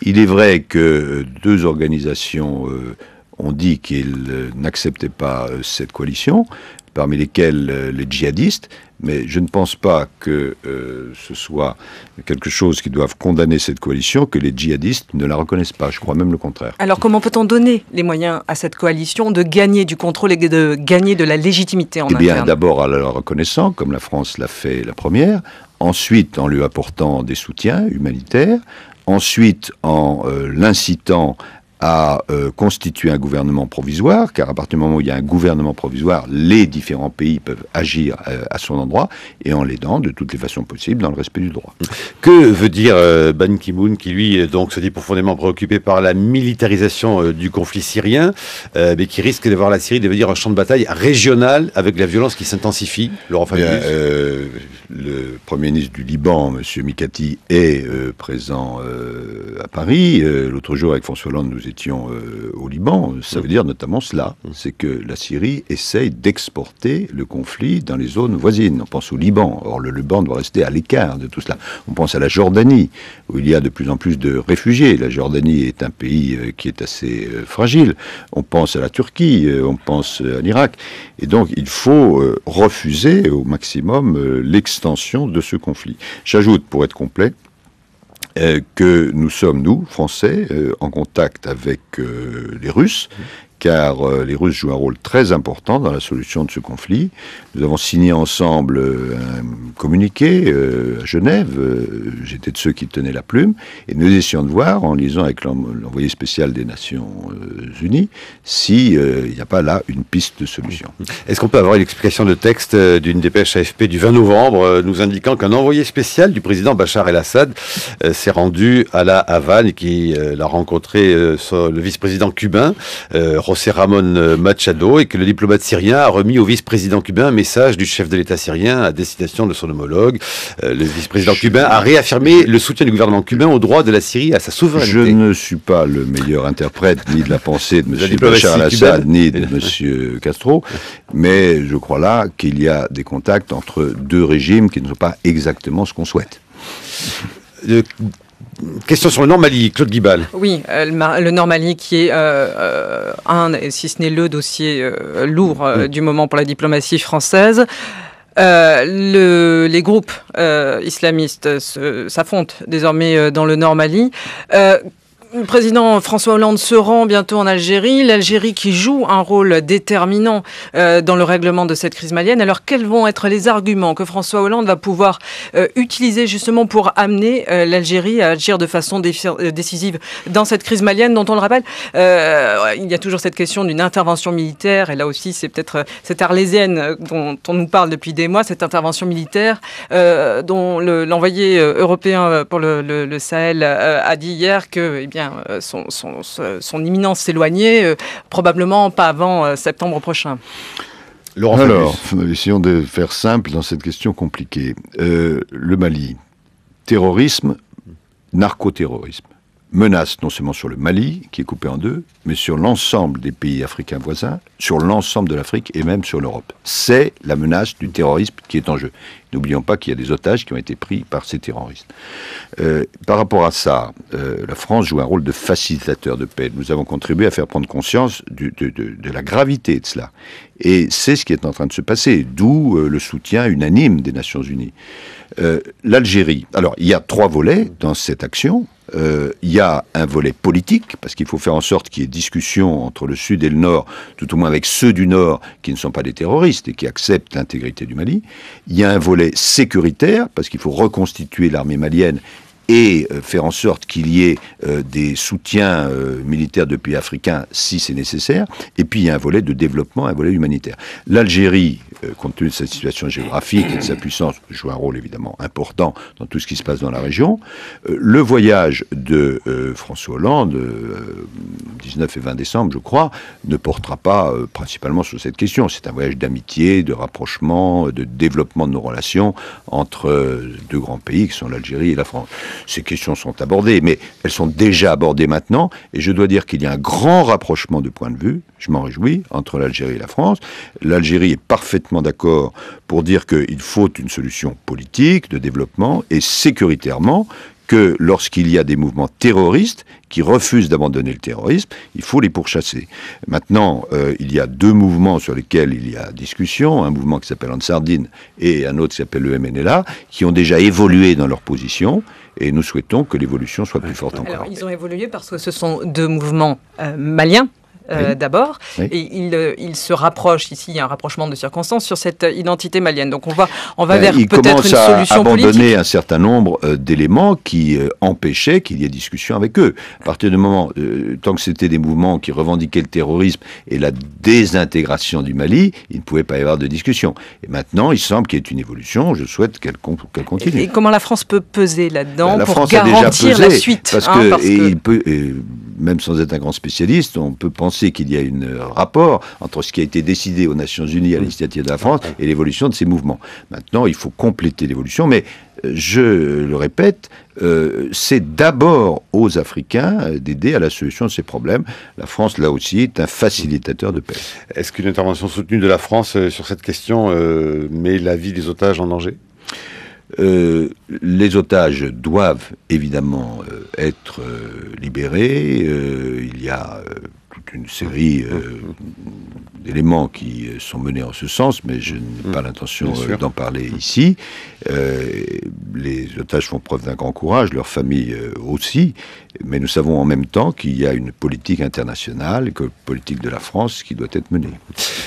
Il est vrai que deux organisations ont dit qu'ils n'acceptaient pas cette coalition, parmi lesquels les djihadistes, mais je ne pense pas que ce soit quelque chose qui doive condamner cette coalition, que les djihadistes ne la reconnaissent pas. Je crois même le contraire. Alors comment peut-on donner les moyens à cette coalition de gagner du contrôle et de gagner de la légitimité en interne? Eh bien, d'abord en la reconnaissant, comme la France l'a fait la première, ensuite en lui apportant des soutiens humanitaires, ensuite en l'incitant à constituer un gouvernement provisoire, car à partir du moment où il y a un gouvernement provisoire, les différents pays peuvent agir à son endroit, et en l'aidant de toutes les façons possibles dans le respect du droit. Que veut dire Ban Ki-moon, qui lui donc se dit profondément préoccupé par la militarisation du conflit syrien, mais qui risque de voir la Syrie devenir un champ de bataille régional avec la violence qui s'intensifie? Laurent Fabius. Le Premier ministre du Liban, M. Mikati, est présent à Paris. L'autre jour, avec François Hollande, nous étions au Liban. Ça veut dire notamment cela, c'est que la Syrie essaye d'exporter le conflit dans les zones voisines. On pense au Liban. Or, le Liban doit rester à l'écart de tout cela. On pense à la Jordanie, où il y a de plus en plus de réfugiés. La Jordanie est un pays qui est assez fragile. On pense à la Turquie, on pense à l'Irak. Et donc, il faut refuser au maximum l'extension de ce conflit. J'ajoute, pour être complet, que nous sommes, nous, Français, en contact avec les Russes, car les Russes jouent un rôle très important dans la solution de ce conflit. Nous avons signé ensemble un communiqué à Genève, j'étais de ceux qui tenaient la plume, et nous essayons de voir, en liaison avec l'envoyé spécial des Nations Unies, s'il n'y a pas là une piste de solution. Est-ce qu'on peut avoir une explication de texte d'une dépêche AFP du 20 novembre nous indiquant qu'un envoyé spécial du président Bachar el-Assad s'est rendu à la Havane et qui l'a rencontré le vice-président cubain, José Ramón Machado, et que le diplomate syrien a remis au vice-président cubain un message du chef de l'État syrien à destination de son homologue. Le vice-président cubain a réaffirmé le soutien du gouvernement cubain au droit de la Syrie à sa souveraineté. Je ne suis pas le meilleur interprète ni de la pensée de M. Bachar el-Assad ni de M. Castro, mais je crois là qu'il y a des contacts entre deux régimes qui ne sont pas exactement ce qu'on souhaite. Question sur le Nord Mali, Claude Guibal. Oui, le Nord Mali qui est si ce n'est le dossier lourd du moment pour la diplomatie française. Les groupes islamistes s'affrontent désormais dans le Nord Mali. Le président François Hollande se rend bientôt en Algérie, l'Algérie qui joue un rôle déterminant dans le règlement de cette crise malienne. Alors quels vont être les arguments que François Hollande va pouvoir utiliser justement pour amener l'Algérie à agir de façon décisive dans cette crise malienne dont on le rappelle, il y a toujours cette question d'une intervention militaire, et là aussi c'est peut-être cette arlésienne dont on nous parle depuis des mois, cette intervention militaire dont l'envoyé européen pour le Sahel a dit hier que son imminence s'éloignait, probablement pas avant septembre prochain. Alors, essayons de faire simple dans cette question compliquée. Le Mali, terrorisme, narcoterrorisme, menace non seulement sur le Mali, qui est coupé en deux, mais sur l'ensemble des pays africains voisins, sur l'ensemble de l'Afrique et même sur l'Europe. C'est la menace du terrorisme qui est en jeu. N'oublions pas qu'il y a des otages qui ont été pris par ces terroristes. Par rapport à ça, la France joue un rôle de facilitateur de paix. Nous avons contribué à faire prendre conscience de la gravité de cela. Et c'est ce qui est en train de se passer, d'où le soutien unanime des Nations Unies. L'Algérie. Alors, il y a 3 volets dans cette action. Il y a un volet politique, parce qu'il faut faire en sorte qu'il y ait discussion entre le Sud et le Nord, tout au moins avec ceux du Nord qui ne sont pas des terroristes et qui acceptent l'intégrité du Mali. Il y a un volet sécuritaire, parce qu'il faut reconstituer l'armée malienne et faire en sorte qu'il y ait des soutiens militaires de pays africains si c'est nécessaire. Et puis il y a un volet de développement, un volet humanitaire. L'Algérie, compte tenu de sa situation géographique et de sa puissance, joue un rôle évidemment important dans tout ce qui se passe dans la région. Le voyage de François Hollande, 19 et 20 décembre, je crois, ne portera pas principalement sur cette question. C'est un voyage d'amitié, de rapprochement, de développement de nos relations entre deux grands pays qui sont l'Algérie et la France. Ces questions sont abordées, mais elles sont déjà abordées maintenant, et je dois dire qu'il y a un grand rapprochement de points de vue, je m'en réjouis, entre l'Algérie et la France. L'Algérie est parfaitement d'accord pour dire qu'il faut une solution politique, de développement, et sécuritairement, que lorsqu'il y a des mouvements terroristes qui refusent d'abandonner le terrorisme, il faut les pourchasser. Maintenant, il y a 2 mouvements sur lesquels il y a discussion, un mouvement qui s'appelle Ansardine et un autre qui s'appelle le MNLA, qui ont déjà évolué dans leur position, et nous souhaitons que l'évolution soit plus forte encore. Alors, ils ont évolué parce que ce sont 2 mouvements maliens. D'abord, oui. Et il se rapproche ici, il y a un rapprochement de circonstances sur cette identité malienne. Donc on va vers peut-être une solution politique. Il commence à abandonner un certain nombre d'éléments qui empêchaient qu'il y ait discussion avec eux. À partir du moment, tant que c'était des mouvements qui revendiquaient le terrorisme et la désintégration du Mali, il ne pouvait pas y avoir de discussion. Et maintenant, il semble qu'il y ait une évolution, je souhaite qu'elle continue. Et comment la France peut peser là-dedans pour garantir la suite, parce que il peut, même sans être un grand spécialiste, on peut penser qu'il y a un rapport entre ce qui a été décidé aux Nations Unies à l'initiative de la France et l'évolution de ces mouvements. Maintenant, il faut compléter l'évolution, mais je le répète, c'est d'abord aux Africains d'aider à la solution de ces problèmes. La France, là aussi, est un facilitateur de paix. Est-ce qu'une intervention soutenue de la France sur cette question met la vie des otages en danger ? Les otages doivent évidemment être libérés. Il y a toute une série d'éléments qui sont menés en ce sens, mais je n'ai pas l'intention d'en parler ici. Les otages font preuve d'un grand courage, leurs familles aussi, mais nous savons en même temps qu'il y a une politique internationale, que la politique de la France qui doit être menée.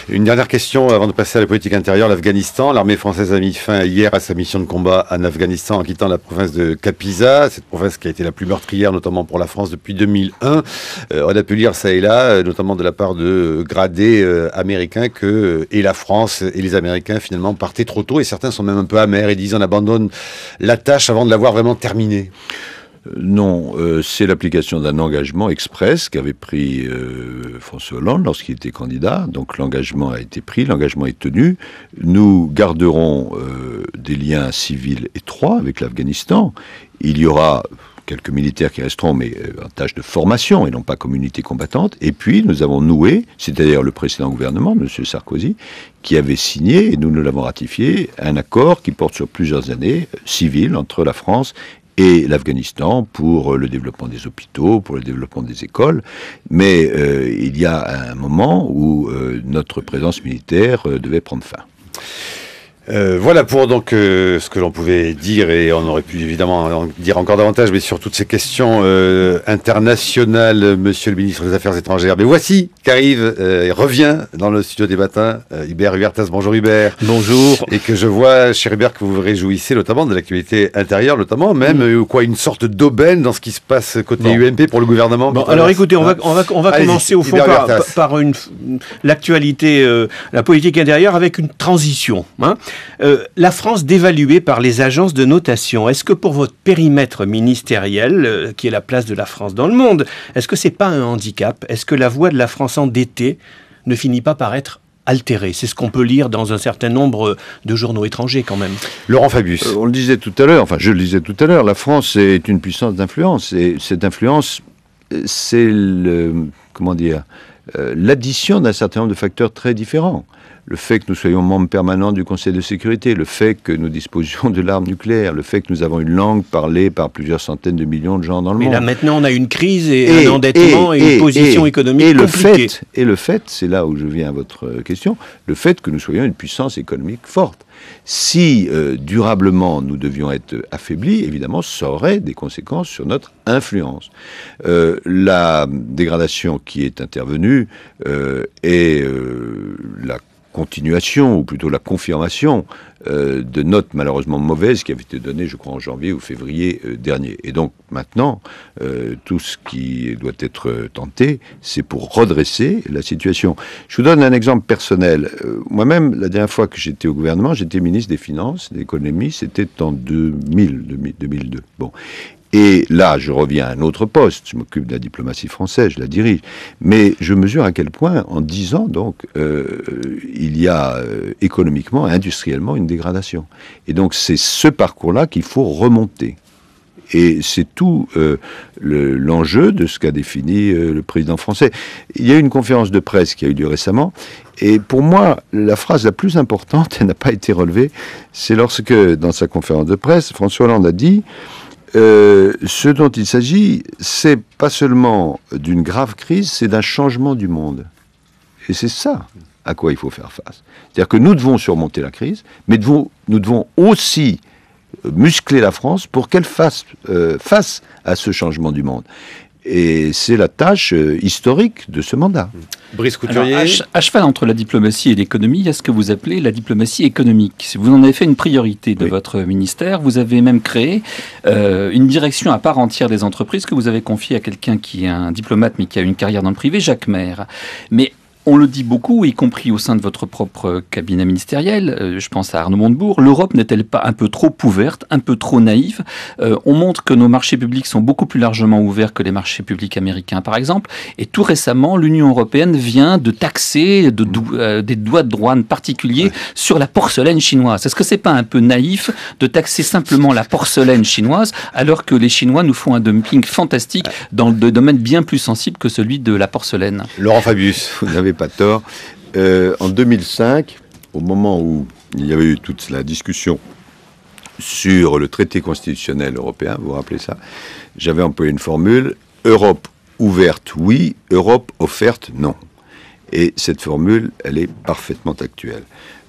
Une dernière question avant de passer à la politique intérieure, l'Afghanistan. L'armée française a mis fin hier à sa mission de combat en Afghanistan en quittant la province de Kapisa, cette province qui a été la plus meurtrière, notamment pour la France, depuis 2001. On a pu lire ça et là, notamment de la part de gradés américains, que et la France et les Américains finalement partaient trop tôt, et certains sont même un peu amers et disent on abandonne la tâche avant de l'avoir vraiment terminée. Non, c'est l'application d'un engagement express qu'avait pris François Hollande lorsqu'il était candidat. Donc l'engagement a été pris, l'engagement est tenu. Nous garderons des liens civils étroits avec l'Afghanistan. Il y aura quelques militaires qui resteront, mais en tâche de formation et non pas comme unité combattante. Et puis nous avons noué, c'est-à-dire le précédent gouvernement, M. Sarkozy, qui avait signé, et nous l'avons ratifié, un accord qui porte sur plusieurs années civil entre la France et l'Afghanistan pour le développement des hôpitaux, pour le développement des écoles. Mais il y a un moment où notre présence militaire devait prendre fin. Voilà pour donc ce que l'on pouvait dire, et on aurait pu évidemment en dire encore davantage, mais sur toutes ces questions internationales, monsieur le ministre des Affaires étrangères. Mais voici qu'arrive et revient dans le studio des matins Hubert Huertas. Bonjour Hubert. Bonjour. Et que je vois, cher Hubert, que vous vous réjouissez notamment de l'actualité intérieure, notamment même une sorte d'aubaine dans ce qui se passe côté UMP pour le gouvernement. Bon, alors écoutez, on va commencer au fond par l'actualité, la politique intérieure avec une transition. La France dévaluée par les agences de notation. Est-ce que pour votre périmètre ministériel, qui est la place de la France dans le monde, est-ce que c'est pas un handicap? Est-ce que la voix de la France endettée ne finit pas par être altérée? C'est ce qu'on peut lire dans un certain nombre de journaux étrangers quand même. Laurent Fabius. On le disait tout à l'heure, enfin je le disais tout à l'heure, la France est une puissance d'influence. Et cette influence, c'est l'addition d'un certain nombre de facteurs très différents. Le fait que nous soyons membres permanents du Conseil de sécurité, le fait que nous disposions de l'arme nucléaire, le fait que nous avons une langue parlée par plusieurs centaines de millions de gens dans le monde. Mais là maintenant on a une crise et un endettement et une position économique compliquée. Le fait, c'est là où je viens à votre question, le fait que nous soyons une puissance économique forte. Si durablement nous devions être affaiblis, évidemment, ça aurait des conséquences sur notre influence. La dégradation qui est intervenue est la continuation, ou plutôt la confirmation de notes malheureusement mauvaises qui avaient été données, je crois, en janvier ou février dernier. Et donc maintenant, tout ce qui doit être tenté, c'est pour redresser la situation. Je vous donne un exemple personnel. Moi-même, la dernière fois que j'étais au gouvernement, j'étais ministre des Finances, de l'économie, c'était en 2002. Bon. Et là, je reviens à un autre poste, je m'occupe de la diplomatie française, je la dirige, mais je mesure à quel point, en 10 ans, donc, il y a économiquement, industriellement, une dégradation. Et donc, c'est ce parcours-là qu'il faut remonter. Et c'est tout l'enjeu de ce qu'a défini le président français. Il y a eu une conférence de presse qui a eu lieu récemment, et pour moi, la phrase la plus importante, elle n'a pas été relevée, c'est lorsque, dans sa conférence de presse, François Hollande a dit... ce dont il s'agit, c'est pas seulement d'une grave crise, c'est d'un changement du monde. Et c'est ça à quoi il faut faire face. C'est-à-dire que nous devons surmonter la crise, mais nous devons aussi muscler la France pour qu'elle fasse face à ce changement du monde. Et c'est la tâche historique de ce mandat. Brice Couturier. Alors, à cheval entre la diplomatie et l'économie, il y a ce que vous appelez la diplomatie économique. Vous en avez fait une priorité de votre ministère. Vous avez même créé une direction à part entière des entreprises que vous avez confiée à quelqu'un qui est un diplomate mais qui a une carrière dans le privé, Jacques Maire. Mais on le dit beaucoup, y compris au sein de votre propre cabinet ministériel, je pense à Arnaud Montebourg, l'Europe n'est-elle pas un peu trop ouverte, un peu trop naïve? On montre que nos marchés publics sont beaucoup plus largement ouverts que les marchés publics américains, par exemple. Et tout récemment, l'Union européenne vient de taxer des droits de douane particuliers sur la porcelaine chinoise. Est-ce que c'est pas un peu naïf de taxer simplement la porcelaine chinoise, alors que les Chinois nous font un dumping fantastique dans des domaines bien plus sensibles que celui de la porcelaine? Laurent Fabius. Vous n'avez pas tort. En 2005, au moment où il y avait eu toute la discussion sur le traité constitutionnel européen, vous vous rappelez ça, j'avais employé une formule: Europe ouverte, oui; Europe offerte, non. Et cette formule, elle est parfaitement actuelle.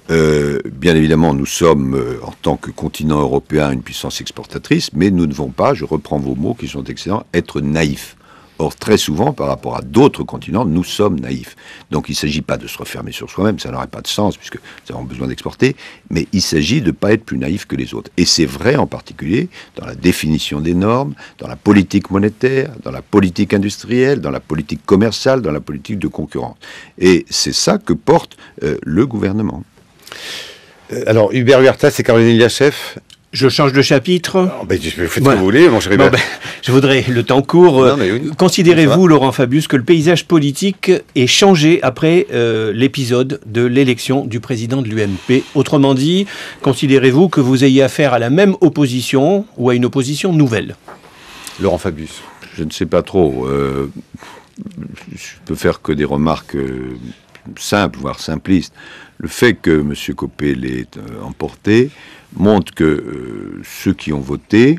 Bien évidemment, nous sommes, en tant que continent européen, une puissance exportatrice, mais nous ne devons pas, je reprends vos mots qui sont excellents, être naïfs. Or, très souvent, par rapport à d'autres continents, nous sommes naïfs. Donc, il ne s'agit pas de se refermer sur soi-même, ça n'aurait pas de sens, puisque nous avons besoin d'exporter, mais il s'agit de ne pas être plus naïf que les autres. Et c'est vrai en particulier dans la définition des normes, dans la politique monétaire, dans la politique industrielle, dans la politique commerciale, dans la politique de concurrence. Et c'est ça que porte le gouvernement. Alors, Hubert Huertas et Caroline Iliachev. Je change de chapitre. Faites ce que vous voulez, mon cher Hubert. Je voudrais, le temps court, considérez-vous, Laurent Fabius, que le paysage politique est changé après l'épisode de l'élection du président de l'UMP? Autrement dit, considérez-vous que vous ayez affaire à la même opposition ou à une opposition nouvelle? Laurent Fabius. Je ne sais pas trop. Je peux faire que des remarques simples, voire simplistes. Le fait que M. Copé l'ait emporté montre que ceux qui ont voté,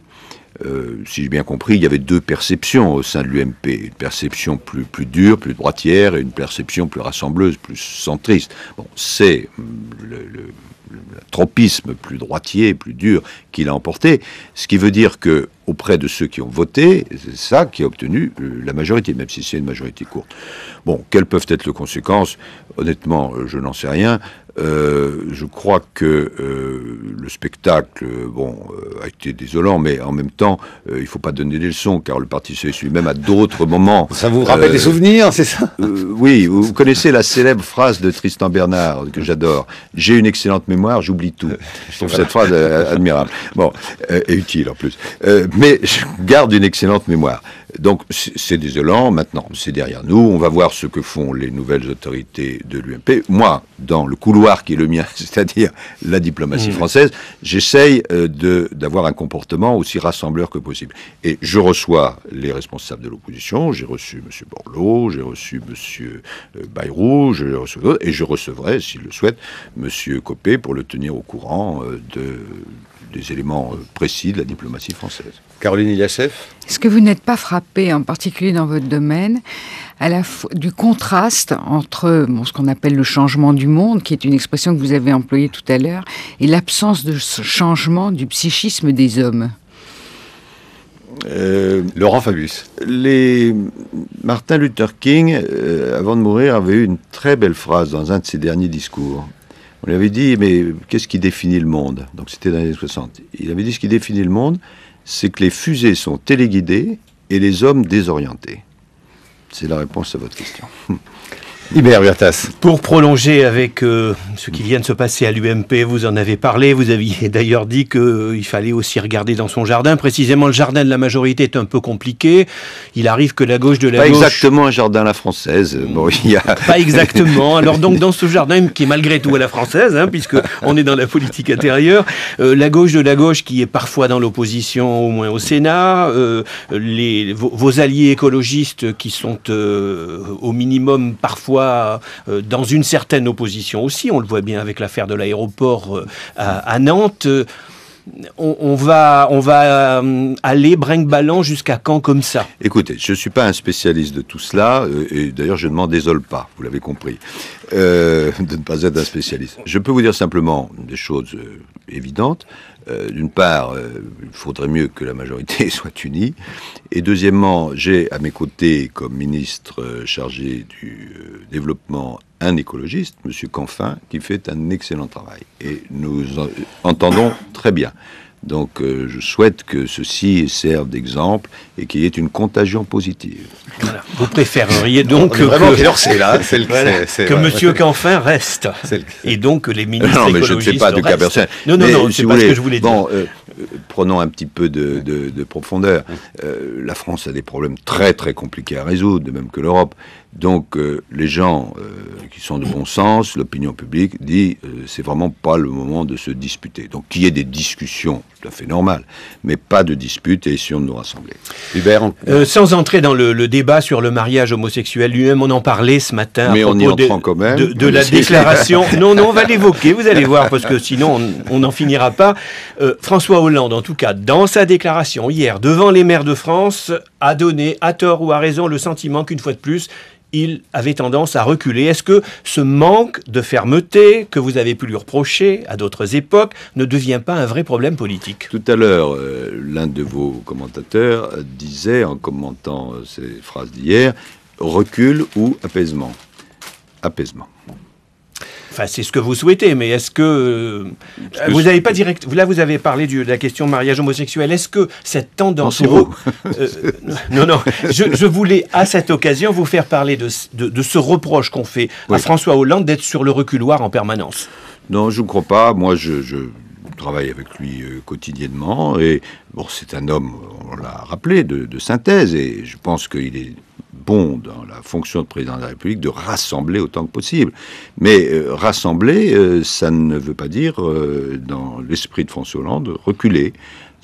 si j'ai bien compris, il y avait deux perceptions au sein de l'UMP. Une perception plus dure, plus droitière, et une perception plus rassembleuse, plus centriste. Bon, c'est le tropisme plus droitier, plus dur qu'il a emporté, ce qui veut dire que auprès de ceux qui ont voté, c'est ça qui a obtenu la majorité, même si c'est une majorité courte. Bon, quelles peuvent être les conséquences? Honnêtement, je n'en sais rien. Je crois que le spectacle, a été désolant, mais en même temps, il ne faut pas donner des leçons, car le Parti socialiste lui-même à d'autres moments... Ça vous rappelle des souvenirs, c'est ça? Oui, vous connaissez la célèbre phrase de Tristan Bernard, que j'adore. « J'ai une excellente mémoire, j'oublie tout ». Je trouve cette phrase admirable. Bon, et utile en plus. Mais je garde une excellente mémoire. Donc, c'est désolant. Maintenant, c'est derrière nous. On va voir ce que font les nouvelles autorités de l'UMP. Moi, dans le couloir qui est le mien, c'est-à-dire la diplomatie française, j'essaye d'avoir un comportement aussi rassembleur que possible. Et je reçois les responsables de l'opposition. J'ai reçu M. Borloo, j'ai reçu M. Bayrou, et je recevrai, s'il le souhaite, M. Copé pour le tenir au courant des éléments précis de la diplomatie française. Caroline Iliachev. Est-ce que vous n'êtes pas frappé, en particulier dans votre domaine, du contraste entre ce qu'on appelle le changement du monde, qui est une expression que vous avez employée tout à l'heure, et l'absence de ce changement du psychisme des hommes? Laurent Fabius. Martin Luther King, avant de mourir, avait eu une très belle phrase dans un de ses derniers discours. On lui avait dit, mais qu'est-ce qui définit le monde? Donc c'était dans les années 60. Il avait dit, ce qui définit le monde, c'est que les fusées sont téléguidées et les hommes désorientés. C'est la réponse à votre question. Hubert Huertas. Pour prolonger avec ce qui vient de se passer à l'UMP, vous en avez parlé, vous aviez d'ailleurs dit qu'il fallait aussi regarder dans son jardin. Précisément, le jardin de la majorité est un peu compliqué. Il arrive que la gauche de la gauche... Pas exactement un jardin à la française. Bon, Pas exactement. Alors donc, dans ce jardin, qui est malgré tout à la française, puisqu'on est dans la politique intérieure, la gauche de la gauche qui est parfois dans l'opposition, au moins au Sénat, vos alliés écologistes qui sont au minimum parfois dans une certaine opposition aussi, on le voit bien avec l'affaire de l'aéroport à Nantes. On va aller brinque-ballant jusqu'à quand comme ça? Écoutez, je ne suis pas un spécialiste de tout cela, et d'ailleurs je ne m'en désole pas, vous l'avez compris, de ne pas être un spécialiste. Je peux vous dire simplement des choses évidentes. D'une part, il faudrait mieux que la majorité soit unie. Et deuxièmement, j'ai à mes côtés, comme ministre chargé du développement, un écologiste, M. Canfin, qui fait un excellent travail. Et nous entendons très bien. Donc, je souhaite que ceci serve d'exemple et qu'il y ait une contagion positive. Voilà. Vous préféreriez donc que M. Canfin reste et donc que les ministres non, mais écologistes je ne sais pas de cas personnel. Non, c'est pas ce que je voulais dire. Prenons un petit peu de profondeur. La France a des problèmes très très compliqués à résoudre, de même que l'Europe. Donc les gens qui sont de bon sens, l'opinion publique dit c'est vraiment pas le moment de se disputer. Donc qu'il y ait des discussions, tout à fait normal, mais pas de disputes et essayons de nous rassembler. Hubert, sans entrer dans le débat sur le mariage homosexuel lui-même, on en parlait ce matin. Mais on y entrant quand même. De la déclaration. Non, on va l'évoquer, vous allez voir, parce que sinon on n'en finira pas. François Hollande, en tout cas, dans sa déclaration hier devant les maires de France, a donné, à tort ou à raison, le sentiment qu'une fois de plus, il avait tendance à reculer. Est-ce que ce manque de fermeté que vous avez pu lui reprocher à d'autres époques ne devient pas un vrai problème politique? Tout à l'heure, l'un de vos commentateurs disait, en commentant ces phrases d'hier, recul ou apaisement? Apaisement. Enfin, c'est ce que vous souhaitez, mais est-ce que... vous n'avez pas direct... Là, vous avez parlé de la question mariage homosexuel. Est-ce que cette tendance... Non, je voulais, à cette occasion, vous faire parler de ce reproche qu'on fait à François Hollande d'être sur le reculoir en permanence. Non, je ne crois pas. Moi, je travaille avec lui quotidiennement. Et bon, c'est un homme, on l'a rappelé, de synthèse. Et je pense qu'il est bon dans la fonction de président de la République de rassembler autant que possible. Mais rassembler, ça ne veut pas dire, dans l'esprit de François Hollande, reculer.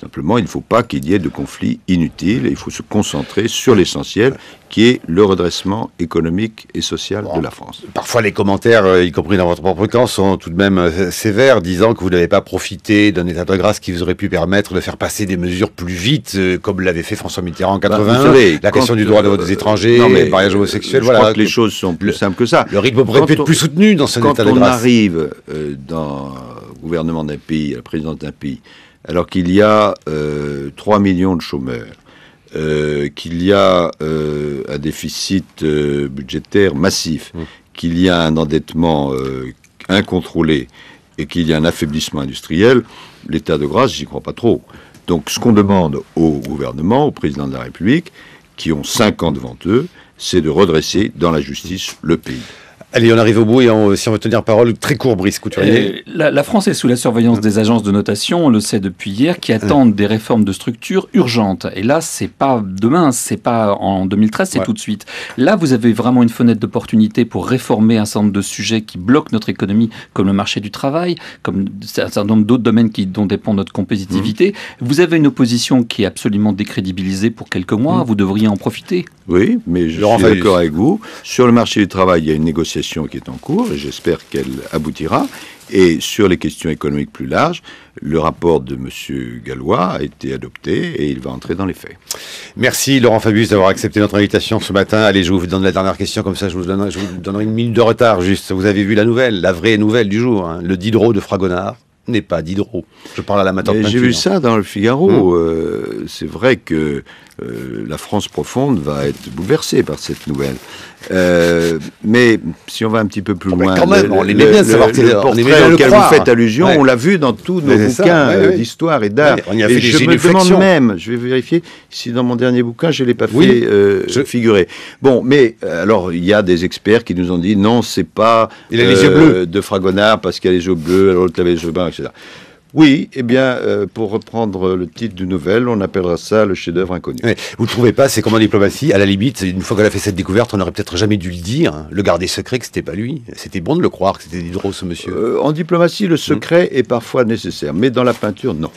Simplement, il ne faut pas qu'il y ait de conflits inutiles. Et il faut se concentrer sur l'essentiel, qui est le redressement économique et social de la France. Parfois, les commentaires, y compris dans votre propre camp, sont tout de même sévères, disant que vous n'avez pas profité d'un état de grâce qui vous aurait pu permettre de faire passer des mesures plus vite, comme l'avait fait François Mitterrand en 80. Vous savez, la question du droit de vote des étrangers, le mariage homosexuel, je crois que les choses sont plus simples que ça. Le rythme aurait pu être plus soutenu dans cet état de grâce. Quand on arrive dans le gouvernement d'un pays, à la présidence d'un pays, alors qu'il y a 3 millions de chômeurs, qu'il y a un déficit budgétaire massif, qu'il y a un endettement incontrôlé et qu'il y a un affaiblissement industriel, l'état de grâce, j'y crois pas trop. Donc ce qu'on demande au gouvernement, au président de la République, qui ont 5 ans devant eux, c'est de redresser dans la justice le pays. Allez, on arrive au bout et si on veut tenir parole, très court, Brice Couturier. La France est sous la surveillance des agences de notation, on le sait depuis hier, qui attendent des réformes de structure urgentes. Et là, c'est pas demain, c'est pas en 2013, c'est tout de suite. Là, vous avez vraiment une fenêtre d'opportunité pour réformer un certain nombre de sujets qui bloquent notre économie, comme le marché du travail, comme un certain nombre d'autres domaines dont dépend notre compétitivité. Vous avez une opposition qui est absolument décrédibilisée pour quelques mois, vous devriez en profiter. Oui, mais je suis d'accord avec vous. Sur le marché du travail, il y a une négociation qui est en cours et j'espère qu'elle aboutira. Et sur les questions économiques plus larges, le rapport de M. Gallois a été adopté et il va entrer dans les faits. Merci Laurent Fabius d'avoir accepté notre invitation ce matin. Allez, je vous donne la dernière question, comme ça je vous donnerai une minute de retard juste. Vous avez vu la nouvelle, la vraie nouvelle du jour, hein. Le Diderot de Fragonard n'est pas Diderot. Je parle à l'amateur de peinture. J'ai vu ça dans le Figaro. C'est vrai que la France profonde va être bouleversée par cette nouvelle. Mais si on va un petit peu plus loin, quand même, on aimait bien savoir le portrait auquel vous faites allusion, on l'a vu dans tous nos bouquins d'histoire et d'art. Et je me demande même, je vais vérifier si dans mon dernier bouquin je ne l'ai pas fait figurer. Bon, mais alors il y a des experts qui nous ont dit non, c'est pas il a les yeux bleus de Fragonard parce qu'il a les yeux bleus, alors l'autre avait les yeux blancs, etc. Oui, eh bien, pour reprendre le titre d'une nouvelle, on appellera ça le chef-d'œuvre inconnu. Oui. Vous ne trouvez pas, c'est comme en diplomatie, à la limite, une fois qu'elle a fait cette découverte, on n'aurait peut-être jamais dû le dire, hein, le garder secret que c'était pas lui. C'était bon de le croire que c'était Diderot, ce monsieur. En diplomatie, le secret est parfois nécessaire, mais dans la peinture, non.